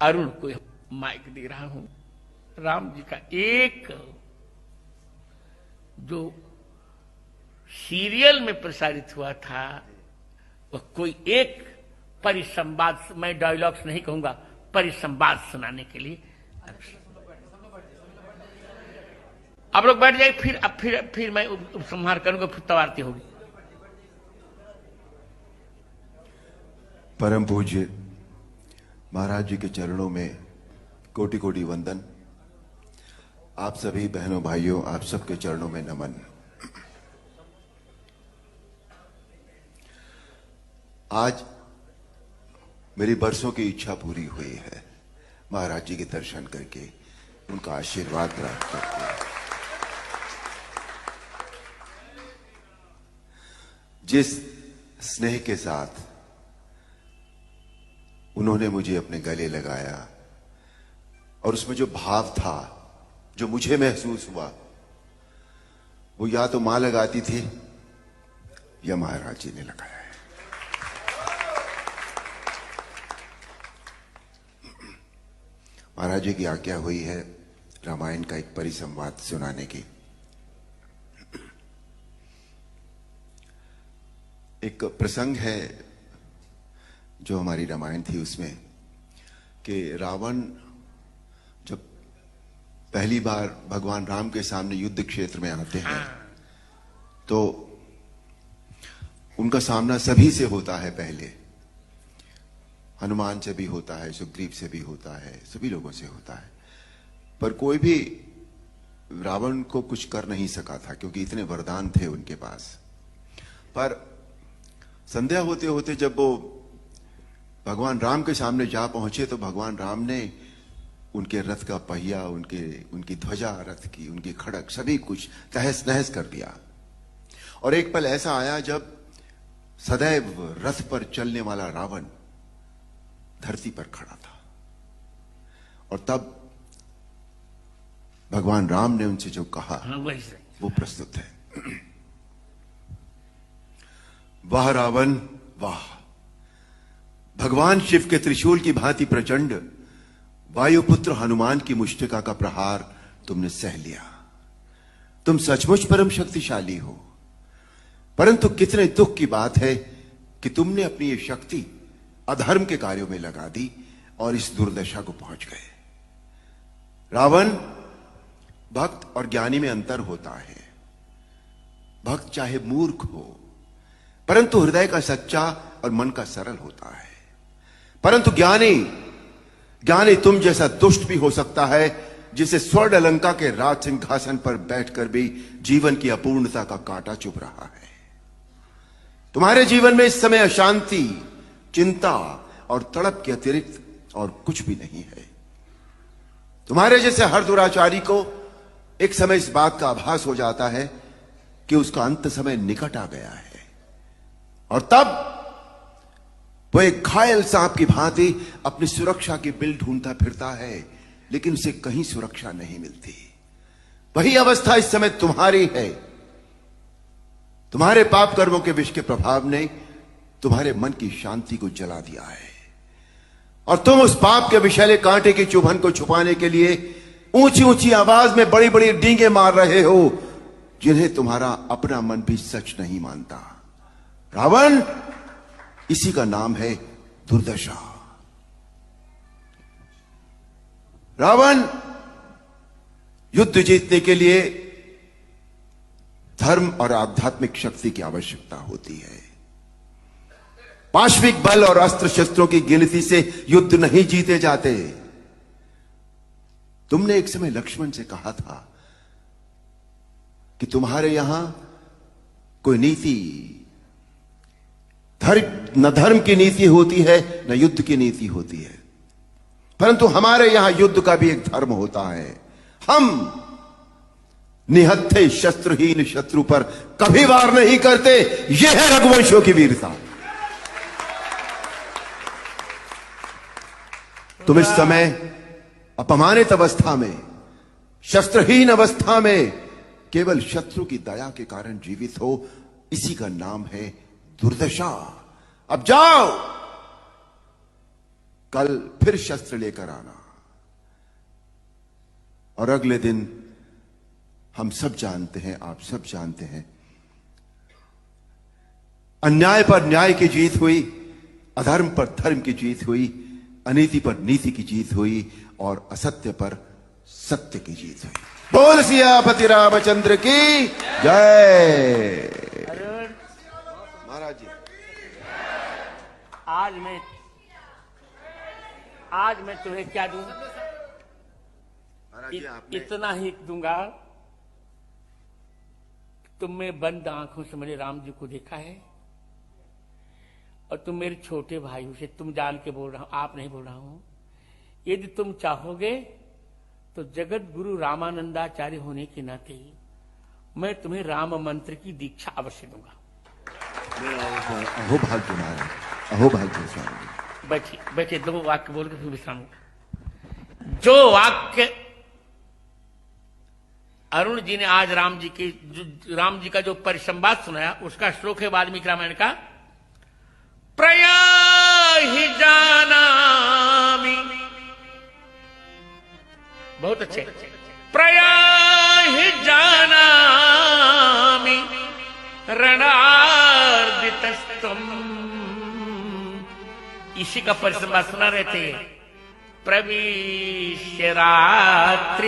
अरुण को माइक दे रहा हूं। राम जी का एक जो सीरियल में प्रसारित हुआ था वह कोई एक परिसंवाद, मैं डायलॉग्स नहीं कहूंगा, परिसंवाद सुनाने के लिए आप लोग बैठ जाए। फिर मैं उपसंहार करूंगा, फिर तब आरती होगी। परम पूज्य महाराज जी के चरणों में कोटि कोटि वंदन। आप सभी बहनों भाइयों, आप सबके चरणों में नमन। आज मेरी बरसों की इच्छा पूरी हुई है, महाराज जी के दर्शन करके, उनका आशीर्वाद प्राप्त करके। जिस स्नेह के साथ उन्होंने मुझे अपने गले लगाया और उसमें जो भाव था, जो मुझे महसूस हुआ, वो या तो मां लगाती थी या महाराज जी ने लगाया है। महाराज जी की आज्ञा हुई है रामायण का एक परिसंवाद सुनाने की। एक प्रसंग है जो हमारी रामायण थी उसमें, कि रावण जब पहली बार भगवान राम के सामने युद्ध क्षेत्र में आते हैं तो उनका सामना सभी से होता है। पहले हनुमान से भी होता है, सुग्रीव से भी होता है, सभी लोगों से होता है, पर कोई भी रावण को कुछ कर नहीं सका था क्योंकि इतने वरदान थे उनके पास। पर संध्या होते होते जब वो भगवान राम के सामने जा पहुंचे तो भगवान राम ने उनके रथ का पहिया, उनकी ध्वजा रथ की, उनकी खड़क, सभी कुछ तहस नहस कर दिया। और एक पल ऐसा आया जब सदैव रथ पर चलने वाला रावण धरती पर खड़ा था, और तब भगवान राम ने उनसे जो कहा वो प्रस्तुत है। वाह रावण वाह, भगवान शिव के त्रिशूल की भांति प्रचंड वायुपुत्र हनुमान की मुष्टिका का प्रहार तुमने सह लिया। तुम सचमुच परम शक्तिशाली हो, परंतु कितने दुख की बात है कि तुमने अपनी ये शक्ति अधर्म के कार्यों में लगा दी और इस दुर्दशा को पहुंच गए। रावण, भक्त और ज्ञानी में अंतर होता है। भक्त चाहे मूर्ख हो परंतु हृदय का सच्चा और मन का सरल होता है, परंतु ज्ञानी तुम जैसा दुष्ट भी हो सकता है, जिसे स्वर्ण अलंका के राज सिंहासन पर बैठकर भी जीवन की अपूर्णता का कांटा चुभ रहा है। तुम्हारे जीवन में इस समय अशांति, चिंता और तड़प के अतिरिक्त और कुछ भी नहीं है। तुम्हारे जैसे हर दुराचारी को एक समय इस बात का आभास हो जाता है कि उसका अंत समय निकट आ गया है, और तब वो एक घायल सांप की भांति अपनी सुरक्षा की बिल ढूंढता फिरता है, लेकिन उसे कहीं सुरक्षा नहीं मिलती। वही अवस्था इस समय तुम्हारी है। तुम्हारे पाप कर्मों के विष के प्रभाव ने तुम्हारे मन की शांति को जला दिया है, और तुम उस पाप के विषैले कांटे की चुभन को छुपाने के लिए ऊंची ऊंची आवाज में बड़ी बड़ी डींगे मार रहे हो, जिन्हें तुम्हारा अपना मन भी सच नहीं मानता। रावण, इसी का नाम है दुर्दशा। रावण, युद्ध जीतने के लिए धर्म और आध्यात्मिक शक्ति की आवश्यकता होती है। पाश्विक बल और अस्त्र शस्त्रों की गिनती से युद्ध नहीं जीते जाते। तुमने एक समय लक्ष्मण से कहा था कि तुम्हारे यहां कोई नीति, न धर्म की नीति होती है, न युद्ध की नीति होती है, परंतु हमारे यहां युद्ध का भी एक धर्म होता है। हम निहत्थे शस्त्रहीन शत्रु पर कभी वार नहीं करते। यह है रघुवंशों की वीरता। तुम इस समय अपमानित अवस्था में, शस्त्रहीन अवस्था में, केवल शत्रु की दया के कारण जीवित हो, इसी का नाम है दुर्दशा। अब जाओ, कल फिर शस्त्र लेकर आना। और अगले दिन हम सब जानते हैं, आप सब जानते हैं, अन्याय पर न्याय की जीत हुई, अधर्म पर धर्म की जीत हुई, अनीति पर नीति की जीत हुई और असत्य पर सत्य की जीत हुई। बोल सियापति रामचंद्र की जय। महाराज जी, आज मैं तुम्हें क्या दूं? महाराज जी, आपने इतना ही दूंगा। तुमने बंद आंखों से मैंने राम जी को देखा है और तुम मेरे छोटे भाई हो, से तुम जान के बोल रहा हूं, आप नहीं बोल रहा हूं। यदि तुम चाहोगे तो जगत गुरु रामानंदाचार्य होने के नाते मैं तुम्हें राम मंत्र की दीक्षा अवश्य दूंगा। अहो भाग्य महाराज, अहो भाग्य स्वामी। बैठिए बैठिए, 2 वाक्य बोल के फिर विश्राम। जो वाक्य अरुण जी ने आज राम जी का जो परिसंवाद सुनाया, उसका श्लोक है वाल्मीकि रामायण का। प्रयाहि जानामि, बहुत अच्छे। प्रयाहि जानामि रणार्दितस्तम, इसी का परिसंवाद सुना रहे थे। प्रविश्य रात्रिंचर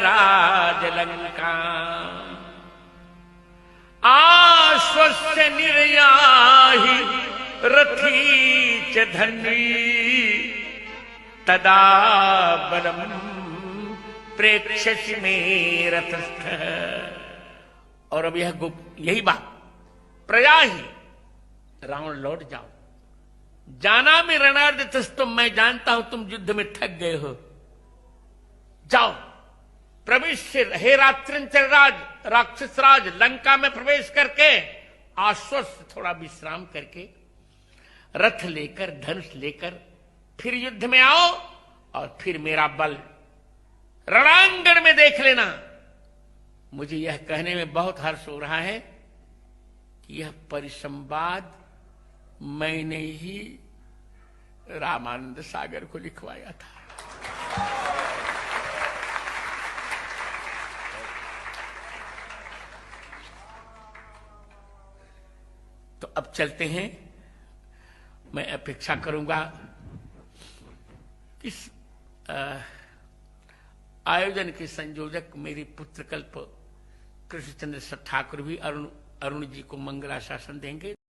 राजलंका, आश्वस्य निर्याहि रथी च धन्वी, तदा बलम प्रेक्षसि मे रथस्थ। और अब यही बात, प्रयाहि, रावण लौट जाओ। जाना में रणार्दितस्तम, मैं जानता हूं तुम युद्ध में थक गए हो, जाओ। प्रविश्य, हे रात्रिंचर राज, राक्षस राज, लंका में प्रवेश करके आश्वस्त, थोड़ा विश्राम करके, रथ लेकर, धनुष लेकर फिर युद्ध में आओ और फिर मेरा बल रणांगण में देख लेना। मुझे यह कहने में बहुत हर्ष हो रहा है कि यह परिसंवाद मैंने ही रामानंद सागर को लिखवाया था। तो अब चलते हैं। मैं अपेक्षा करूंगा कि आयोजन के संयोजक मेरे पुत्रकल्प कृष्णचंद्र ठाकुर भी अरुण जी को मंगलाशासन देंगे।